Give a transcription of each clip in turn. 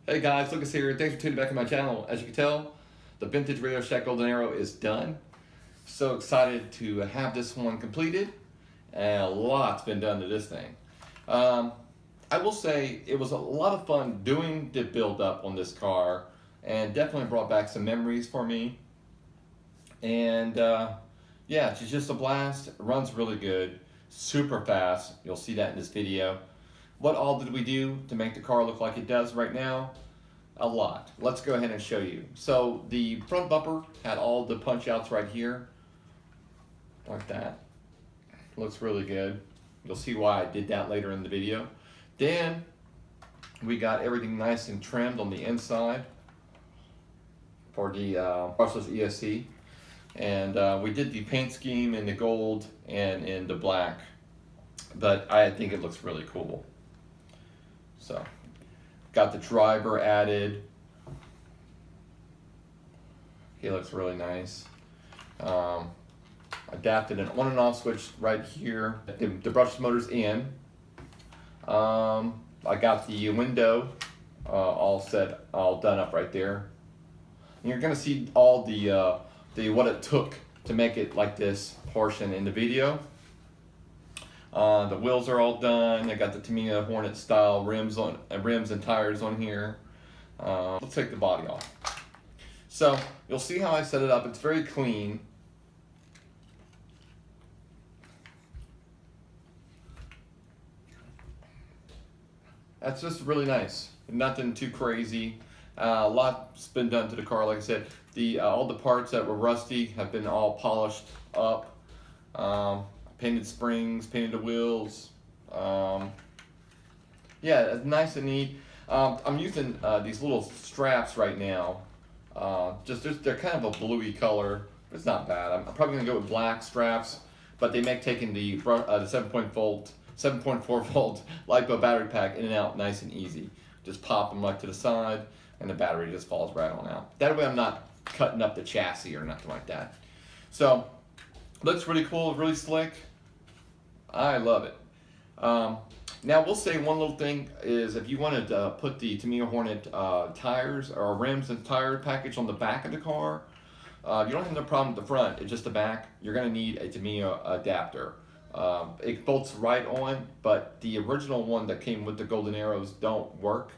Hey guys, Lucas here. Thanks for tuning back to my channel. As you can tell, the vintage Radio Shack Golden Arrow is done. So excited to have this one completed, and a lot's been done to this thing. I will say it was a lot of fun doing the build up on this car, and definitely brought back some memories for me. And yeah, she's just a blast. It runs really good, super fast. You'll see that in this video. What all did we do to make the car look like it does right now? A lot. Let's go ahead and show you. So the front bumper had all the punch outs right here, like that. Looks really good. You'll see why I did that later in the video. Then we got everything nice and trimmed on the inside for the brushless ESC. And we did the paint scheme in the gold and in the black, but I think it looks really cool. So, got the driver added. He looks really nice. Adapted an on and off switch right here. The brushless motor's in. I got the window all set, all done up right there. And you're gonna see all the what it took to make it like this portion in the video. The wheels are all done. I got the Tamiya Hornet style rims and tires on here. Let's take the body off. So you'll see how I set it up. It's very clean. That's just really nice. Nothing too crazy. A lot's been done to the car. Like I said, all the parts that were rusty have been all polished up. Painted springs, painted the wheels. Yeah, it's nice and neat. I'm using these little straps right now. They're kind of a bluey color. It's not bad. I'm probably gonna go with black straps, but they make taking the 7.4 volt LiPo battery pack in and out nice and easy. Just pop them like to the side, and the battery just falls right on out. That way I'm not cutting up the chassis or nothing like that. So, looks really cool, really slick. I love it. Now we'll say one little thing is if you wanted to put the Tamiya Hornet tires or rims and tire package on the back of the car, you don't have no problem with the front, it's just the back. You're gonna need a Tamiya adapter. It bolts right on, but the original one that came with the Golden Arrows don't work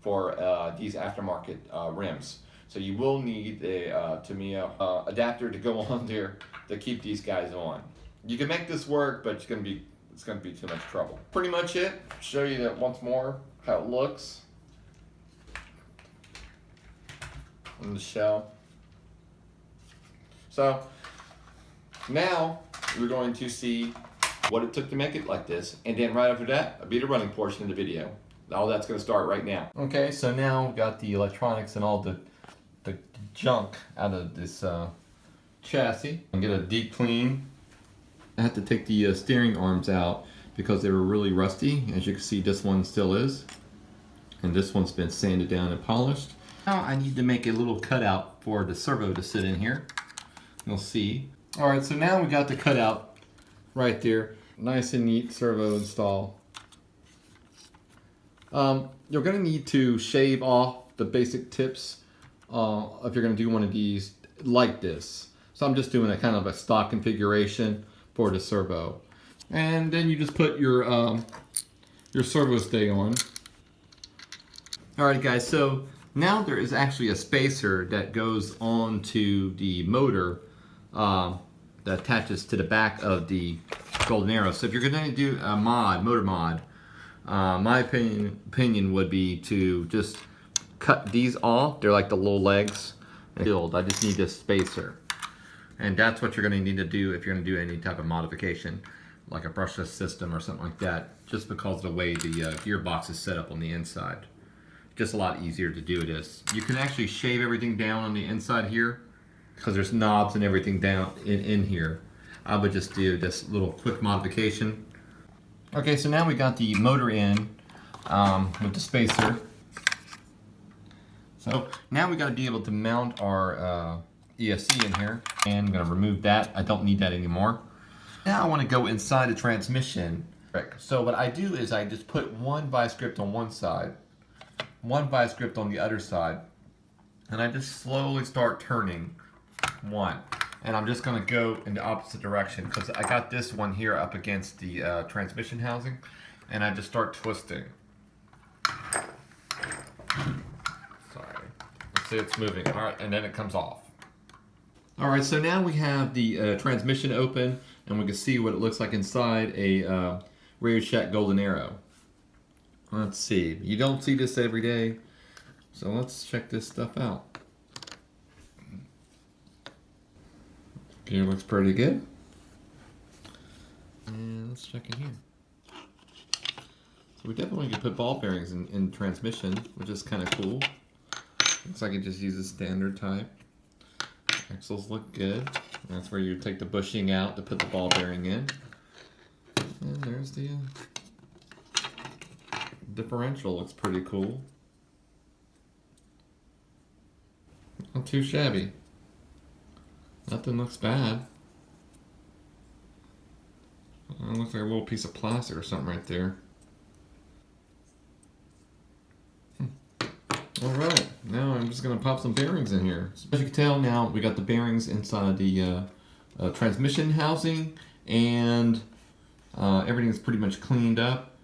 for these aftermarket rims. So you will need a Tamiya adapter to go on there to keep these guys on. You can make this work, but it's gonna be too much trouble. Pretty much it. Show you that once more how it looks in the shell. So now we're going to see what it took to make it like this, and then right after that, I'll be the running portion of the video. All that's gonna start right now. Okay, so now we got the electronics and all the junk out of this chassis. I'm gonna get a deep clean. I had to take the steering arms out because they were really rusty. As you can see, this one still is, and this one's been sanded down and polished. Now I need to make a little cutout for the servo to sit in here. You'll see. All right, so now we got the cutout right there. Nice and neat servo install. You're gonna need to shave off the basic tips if you're gonna do one of these like this. So I'm just doing a kind of a stock configuration for the servo. And then you just put your servo stay on. Alright guys, so now there is actually a spacer that goes onto the motor that attaches to the back of the Golden Arrow. So if you're going to do a motor mod, my opinion would be to just cut these off. They're like the little legs. I just need this spacer. And that's what you're going to need to do if you're going to do any type of modification, like a brushless system or something like that, just because of the way the gearbox is set up on the inside. Just a lot easier to do this. You can actually shave everything down on the inside here, because there's knobs and everything down in here. I would just do this little quick modification. Okay, so now we got the motor in with the spacer. So now we got to be able to mount our ESC in here, and I'm going to remove that. I don't need that anymore. Now I want to go inside the transmission. So what I do is I just put one vice grip on one side, one vice grip on the other side, and I just slowly start turning one. And I'm just gonna go in the opposite direction because I got this one here up against the transmission housing, and I just start twisting. Sorry. Let's see, it's moving. All right, and then it comes off. All right, so now we have the transmission open, and we can see what it looks like inside a Radio Shack Golden Arrow. Let's see. You don't see this every day, so let's check this stuff out. Gear looks pretty good. And let's check in here. So we definitely could put ball bearings in transmission, which is kind of cool. Looks like it just uses standard type. Axles look good. That's where you take the bushing out to put the ball bearing in. And there's the differential. Looks pretty cool. Not too shabby. Nothing looks bad. It looks like a little piece of plastic or something right there. Alright, now I'm just going to pop some bearings in here. As you can tell now, we got the bearings inside the transmission housing, and everything's pretty much cleaned up.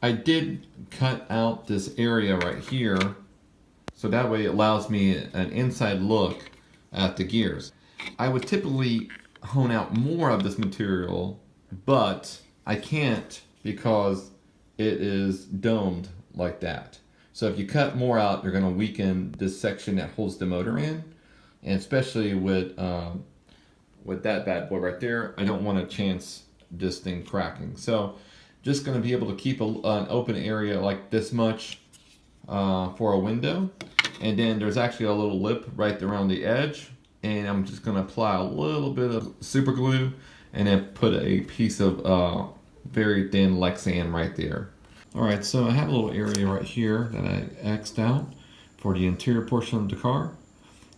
I did cut out this area right here, so that way it allows me an inside look at the gears. I would typically hone out more of this material, but I can't because it is domed like that. So if you cut more out, you're going to weaken this section that holds the motor in, and especially with that bad boy right there, I don't want to chance this thing cracking. So just going to be able to keep an open area like this much for a window, and then there's actually a little lip right around the edge. And I'm just going to apply a little bit of super glue and then put a piece of very thin Lexan right there. Alright, so I have a little area right here that I X'd out for the interior portion of the car.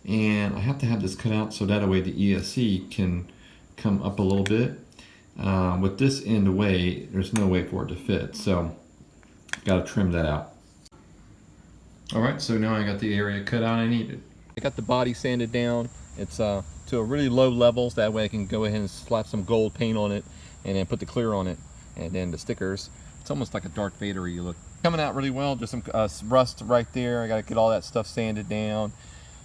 And I have to have this cut out so that way the ESC can come up a little bit. With this in the way, there's no way for it to fit. So, got to trim that out. Alright, so now I got the area cut out I needed. I got the body sanded down. It's to a really low levels, that way I can go ahead and slap some gold paint on it and then put the clear on it, and then the stickers. It's almost like a Darth Vader-y look. Coming out really well, just some rust right there. I gotta get all that stuff sanded down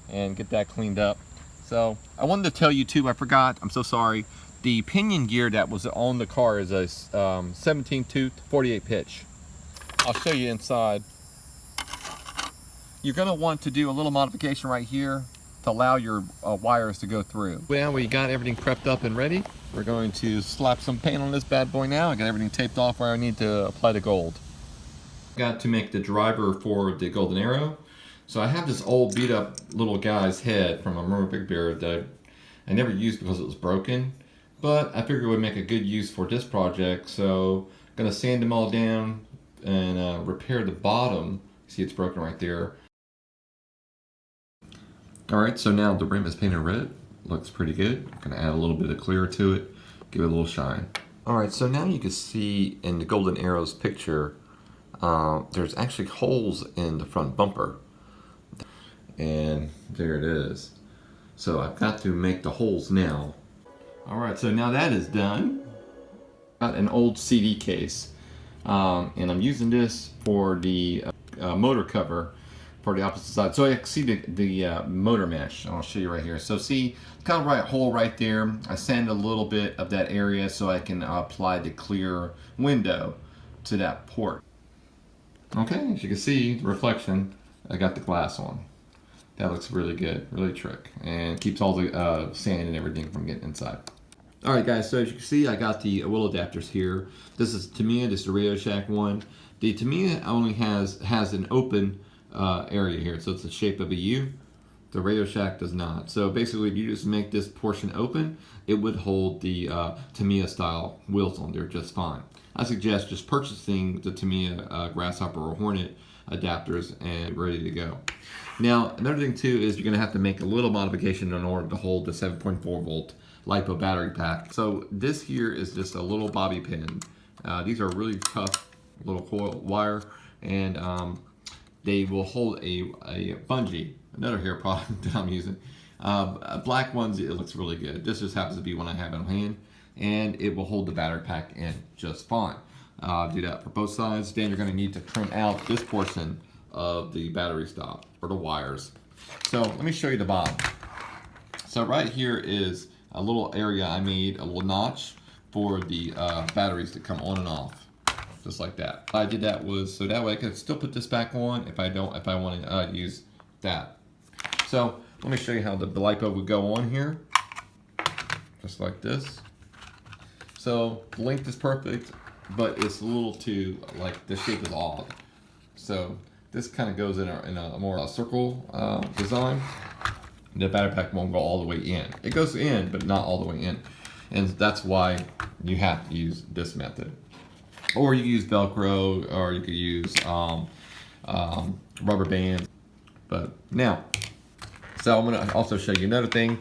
and get that cleaned up. So I wanted to tell you too, I forgot, I'm so sorry, the pinion gear that was on the car is a 17 tooth 48 pitch. I'll show you inside. You're going to want to do a little modification right here to allow your wires to go through. Well, we got everything prepped up and ready. We're going to slap some paint on this bad boy now. I got everything taped off where I need to apply the gold. Got to make the driver for the Golden Arrow. So I have this old beat up little guy's head from a Mermaid Big Bear that I never used because it was broken. But I figured it would make a good use for this project. So I'm going to sand them all down and repair the bottom. See, it's broken right there. Alright, so now the rim is painted red. Looks pretty good. I'm going to add a little bit of clear to it, give it a little shine. Alright, so now you can see in the Golden Arrow's picture, there's actually holes in the front bumper. And there it is. So I've got to make the holes now. Alright, so now that is done. Got an old CD case. And I'm using this for the motor cover for the opposite side. So I can see the motor mesh. I'll show you right here. So see, kind of right hole right there. I sanded a little bit of that area so I can apply the clear window to that port. Okay, as you can see, the reflection, I got the glass on. That looks really good, really trick, and keeps all the sand and everything from getting inside. Alright guys, so as you can see, I got the wheel adapters here. This is Tamiya, this is the Radio Shack one. The Tamiya only has an open area here, so it's the shape of a U. The Radio Shack does not. So basically, if you just make this portion open, it would hold the Tamiya style wheels on there just fine. I suggest just purchasing the Tamiya Grasshopper or Hornet adapters and ready to go. Now, another thing too is you're going to have to make a little modification in order to hold the 7.4 volt LiPo battery pack. So this here is just a little bobby pin. These are really tough little coil wire, and they will hold a bungee, another hair product that I'm using. A black onesie, it looks really good. This just happens to be one I have in hand, and it will hold the battery pack in just fine. Do that for both sides. Then you're going to need to trim out this portion of the battery stop, or the wires. So let me show you the bottom. So right here is a little area I made, a little notch for the batteries to come on and off, just like that. I did that was so that way I could still put this back on if I want to use that. So let me show you how the LiPo would go on here, just like this. So the length is perfect, but it's a little too, like, the shape is odd. So this kind of goes in a more circle design. The battery pack won't go all the way in. It goes in, but not all the way in. And that's why you have to use this method. Or you use Velcro, or you could use rubber bands. But now, so I'm gonna also show you another thing.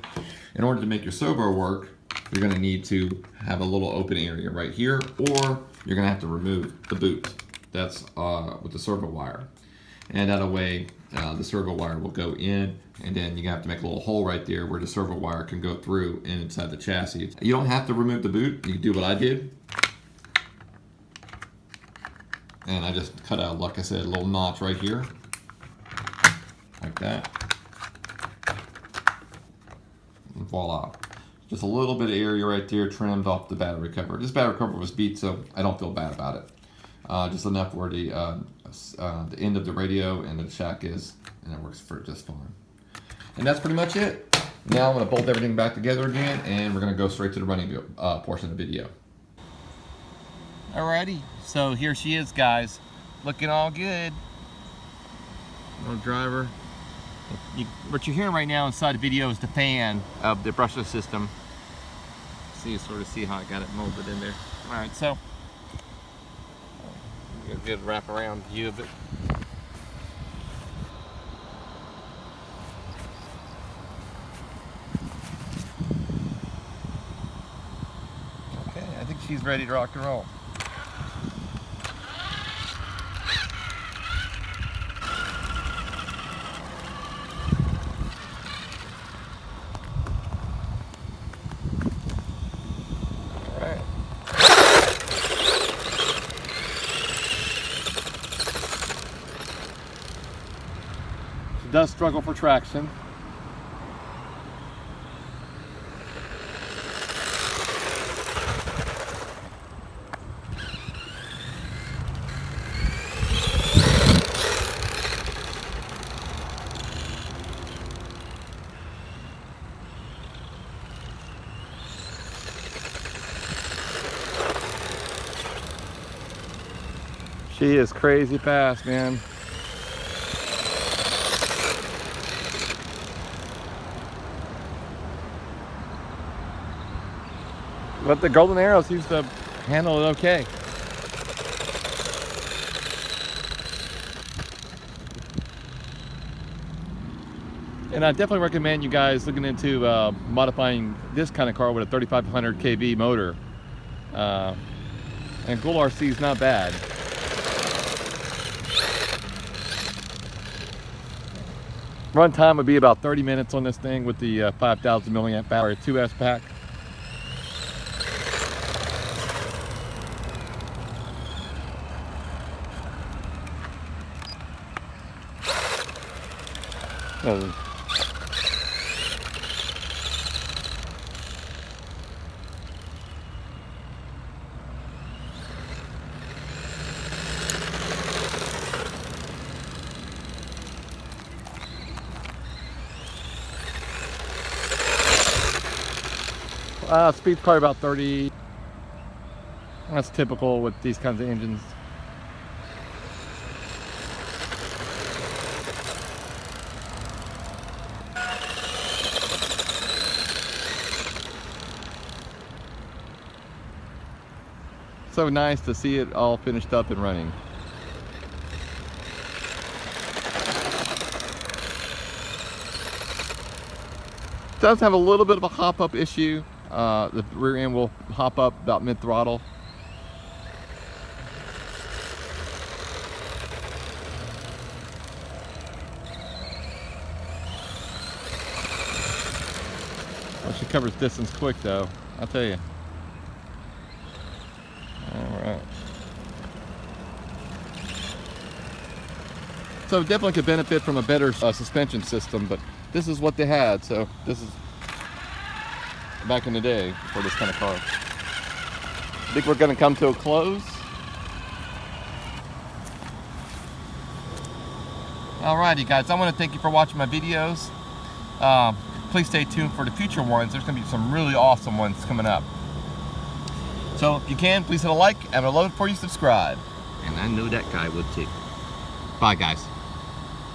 In order to make your servo work, you're gonna need to have a little open area right here, or you're gonna have to remove the boot. That's with the servo wire. And that way, the servo wire will go in, and then you have to make a little hole right there where the servo wire can go through inside the chassis. You don't have to remove the boot. You can do what I did. And I just cut out, like I said, a little notch right here, like that. And voila. Just a little bit of area right there trimmed off the battery cover. This battery cover was beat, so I don't feel bad about it. Just enough where the end of the radio and the jack is, and it works for just fine. And that's pretty much it. Now I'm going to bolt everything back together again, and we're going to go straight to the running portion of the video. Alrighty, so here she is, guys, looking all good. Little driver. What you're hearing right now inside the video is the fan of the brushless system. So you sort of see how I got it molded in there. All right, so get a good wrap around view of it. Okay, I think she's ready to rock and roll. Does struggle for traction. She is crazy fast, man. But the golden arrow seems to handle it okay. And I definitely recommend you guys looking into modifying this kind of car with a 3500 kV motor. And Gold RC is not bad. Run time would be about 30 minutes on this thing with the 5,000 milliamp battery 2S pack. Speed's probably about 30. That's typical with these kinds of engines. So nice to see it all finished up and running. It does have a little bit of a hop-up issue. The rear end will hop up about mid-throttle. Well, she covers distance quick though, I'll tell you. Alright. So definitely could benefit from a better suspension system, but this is what they had, so this is back in the day for this kind of car. I think we're going to come to a close. Alrighty guys, I want to thank you for watching my videos. Please stay tuned for the future ones. There's going to be some really awesome ones coming up. So if you can, please hit a like, and I'd love it for you to subscribe. And I know that guy would too. Bye guys.